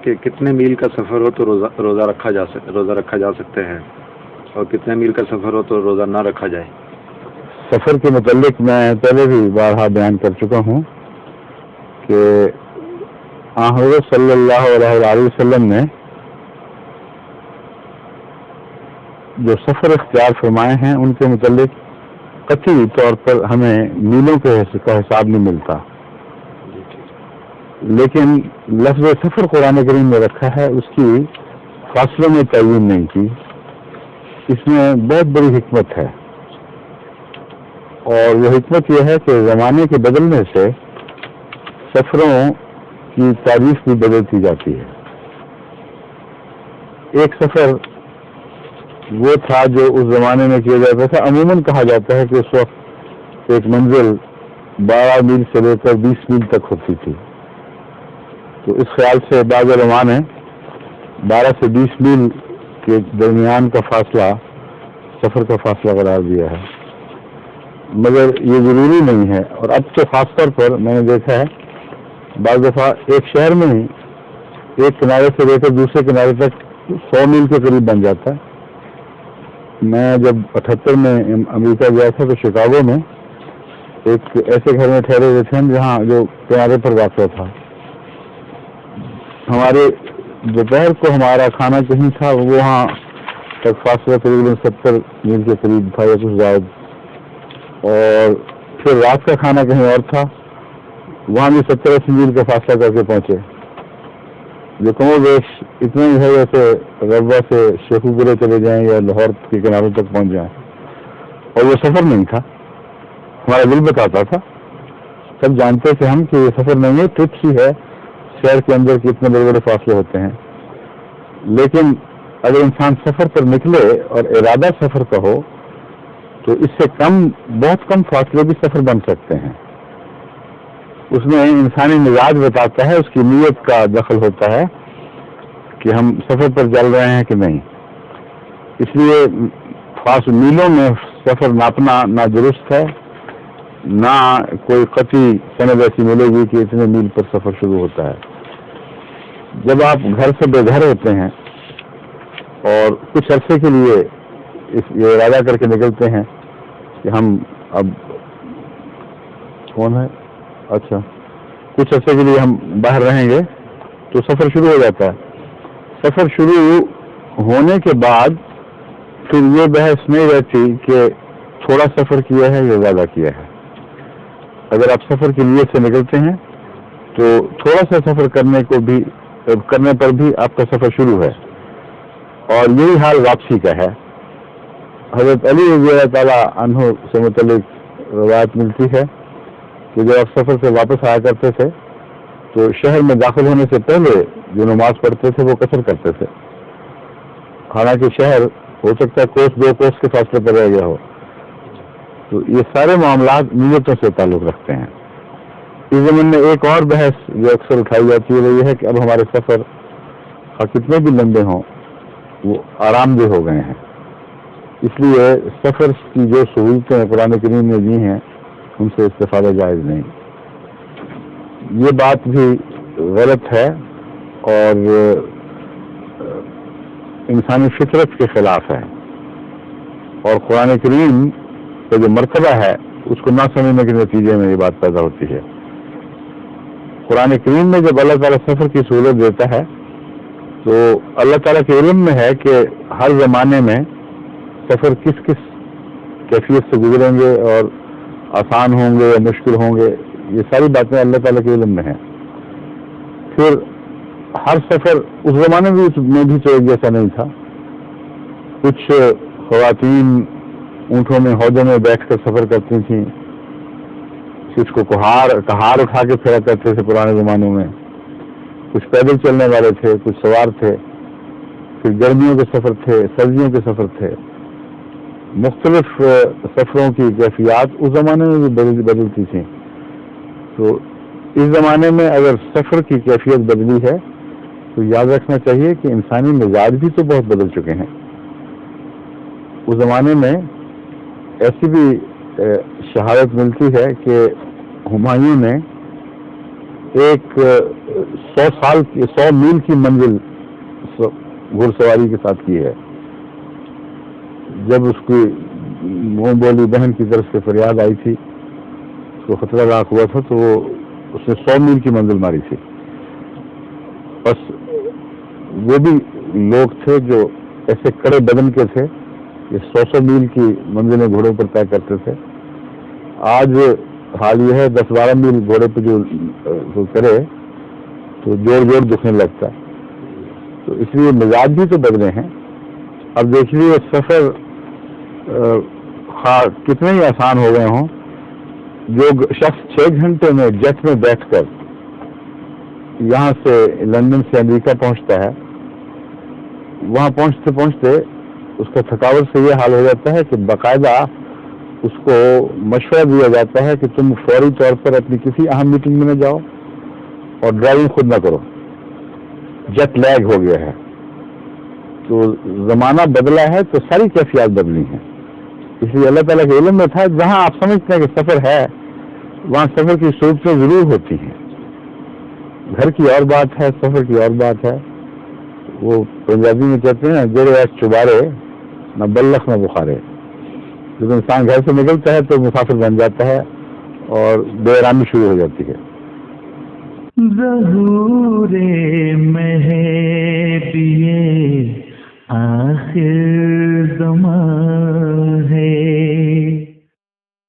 کہ کتنے میل کا سفر ہو تو روزہ رکھا جا سکتے ہیں اور کتنے میل کا سفر ہو تو روزہ نہ رکھا جائے؟ سفر کے متعلق میں پہلے بھی بارہا بیان کر چکا ہوں کہ حضرت صلی اللہ علیہ وسلم نے جو سفر اختیار فرمائے ہیں ان کے متعلق قطعی طور پر ہمیں میلوں کا حساب نہیں ملتا، لیکن لفظ سفر قرآن کریم میں رکھا ہے، اس کی فاصلوں میں تعین نہیں کی۔ اس میں بہت بڑی حکمت ہے، اور وہ حکمت یہ ہے کہ زمانے کے بدلنے سے سفروں کی تعریف بھی بدلتی جاتی ہے۔ ایک سفر وہ تھا جو اس زمانے میں کیا جاتا تھا، عموماً کہا جاتا ہے کہ اس وقت ایک منزل 12 میل سے لے کر 20 میل تک ہوتی تھی، تو اس خیال سے بعض علماء نے 12 سے 20 میل کے درمیان کا فاصلہ سفر کا فاصلہ قرار دیا ہے، مگر یہ ضروری نہیں ہے۔ اور اب تو خاص طور پر میں نے دیکھا ہے بعض دفعہ ایک شہر میں ہی ایک کنارے سے لے کر دوسرے کنارے تک 100 میل کے قریب بن جاتا ہے۔ میں جب 78 میں امریکہ گیا تھا تو شکاگو میں ایک ایسے گھر میں ٹھہرے ہوئے تھے جہاں جو کنارے پر واقع تھا، ہمارے دوپہر کو ہمارا کھانا کہیں تھا، وہاں تک فاصلہ تقریباً 70 میل کے قریب تھا یا کچھ زائد، اور پھر رات کا کھانا کہیں اور تھا، وہاں بھی 70-80 میل کا فاصلہ کر کے پہنچے، جو کم و بیش اتنا ہی ہے جیسے ربوہ سے شیخو پورے چلے جائیں یا لاہور کے کناروں تک پہنچ جائیں۔ اور وہ سفر نہیں تھا، ہمارا دل بتاتا تھا، سب جانتے تھے ہم کہ یہ سفر نہیں ہے، ٹرپ ہی ہے، شہر کے اندر کے اتنے بڑے بڑے فاصلے ہوتے ہیں۔ لیکن اگر انسان سفر پر نکلے اور ارادہ سفر کا ہو تو اس سے بہت کم فاصلے بھی سفر بن سکتے ہیں۔ اس میں انسانی مزاج بتاتا ہے، اس کی نیت کا دخل ہوتا ہے کہ ہم سفر پر چل رہے ہیں کہ نہیں۔ اس لیے میلوں میں سفر ناپنا نہ درست ہے، نہ کوئی قطعی سند ایسی ملے گی کہ اتنے میل پر سفر شروع ہوتا ہے۔ جب آپ گھر سے بے گھر ہوتے ہیں اور کچھ عرصے کے لیے یہ ارادہ کر کے نکلتے ہیں کہ ہم اب کون ہے اچھا کچھ عرصے کے لیے ہم باہر رہیں گے، تو سفر شروع ہو جاتا ہے۔ سفر شروع ہونے کے بعد پھر یہ بحث نہیں رہتی کہ تھوڑا سفر کیا ہے یا زیادہ کیا ہے۔ اگر آپ سفر کی نیت سے نکلتے ہیں تو تھوڑا سا سفر کرنے پر بھی آپ کا سفر شروع ہے، اور یہی حال واپسی کا ہے۔ حضرت علی رضی اللہ تعالیٰ عنہ سے متعلق روایت ملتی ہے کہ جب آپ سفر سے واپس آیا کرتے تھے تو شہر میں داخل ہونے سے پہلے جو نماز پڑھتے تھے وہ قصر کرتے تھے، حالانکہ شہر ہو سکتا ہے کوس 2 کوس کے فاصلے پر رہ گیا ہو۔ تو یہ سارے معاملات نیتوں سے تعلق رکھتے ہیں۔ اس زمین میں ایک اور بحث جو اکثر اٹھائی جاتی ہے وہ یہ ہے کہ اب ہمارے سفر کتنے بھی لمبے ہوں وہ آرام دہ ہو گئے ہیں، اس لیے سفر کی جو سہولتیں قرآن کریم نے دی ہیں ان سے استفادہ جائز نہیں۔ یہ بات بھی غلط ہے اور انسانی فطرت کے خلاف ہے، اور قرآن کریم کا جو مرتبہ ہے اس کو نہ سمجھنے کے نتیجے میں یہ بات پیدا ہوتی ہے۔ قرآن کریم میں جب اللہ تعالیٰ سفر کی سہولت دیتا ہے تو اللہ تعالیٰ کے علم میں ہے کہ ہر زمانے میں سفر کس کس کیفیت سے گزریں گے اور آسان ہوں گے یا مشکل ہوں گے، یہ ساری باتیں اللہ تعالیٰ کے علم میں ہیں۔ پھر ہر سفر اس زمانے میں بھی تو ایک جیسا نہیں تھا۔ کچھ خواتین اونٹوں میں ہودوں میں بیٹھ کر سفر کرتی تھیں، کچھ کو کہار اٹھا کے پھیرا کرتے تھے پرانے زمانوں میں، کچھ پیدل چلنے والے تھے، کچھ سوار تھے، پھر گرمیوں کے سفر تھے، سردیوں کے سفر تھے۔ مختلف سفروں کی کیفیات اس زمانے میں بھی بدلتی تھیں۔ تو اس زمانے میں اگر سفر کی کیفیت بدلی ہے تو یاد رکھنا چاہیے کہ انسانی مزاج بھی تو بہت بدل چکے ہیں۔ اس زمانے میں ایسی بھی شہادت ملتی ہے کہ ہمایوں نے ایک 100 میل کی منزل گھڑ سواری کے ساتھ کی ہے. جب اس کی منہ بولی بہن کی طرف سے فریاد آئی تھی، اس کو خطرہ لاحق ہوا تھا، تو اس نے 100 میل کی منزل ماری تھی. بس وہ بھی لوگ تھے جو ایسے کڑے بدن کے تھے کہ 100 میل کی منزلیں گھوڑوں پر طے کرتے تھے. آج حال یہ ہے 10-12 میل گھوڑے پہ جو کرے تو جوڑ دکھنے لگتا ہے. تو اس لیے مزاج بھی تو بدلے ہیں. اب دیکھ لیے سفر کتنے ہی آسان ہو گئے ہوں. جو شخص 6 گھنٹے میں جیٹ میں بیٹھ کر یہاں سے لندن سے امریکہ پہنچتا ہے، وہاں پہنچتے پہنچتے اس کا تھکاوٹ سے یہ حال ہو جاتا ہے کہ باقاعدہ اس کو مشورہ دیا جاتا ہے کہ تم فوری طور پر اپنی کسی اہم میٹنگ میں نہ جاؤ اور ڈرائیونگ خود نہ کرو، جیٹ لیگ ہو گیا ہے. تو زمانہ بدلا ہے تو ساری کیفیات بدلی ہیں. اس لیے اللہ تعالیٰ کے علم میں تھا جہاں آپ سمجھتے ہیں کہ سفر ہے وہاں سفر کی صورتیں ضرور ہوتی ہیں. گھر کی اور بات ہے، سفر کی اور بات ہے. وہ پنجابی میں کہتے ہیں جڑے ایس چبارے نہ بلخ نہ بخارے. جب انسان گھر سے نکلتا ہے تو مسافر بن جاتا ہے اور بے آرامی شروع ہو جاتی ہے. ظہور مہدیے آخر زمان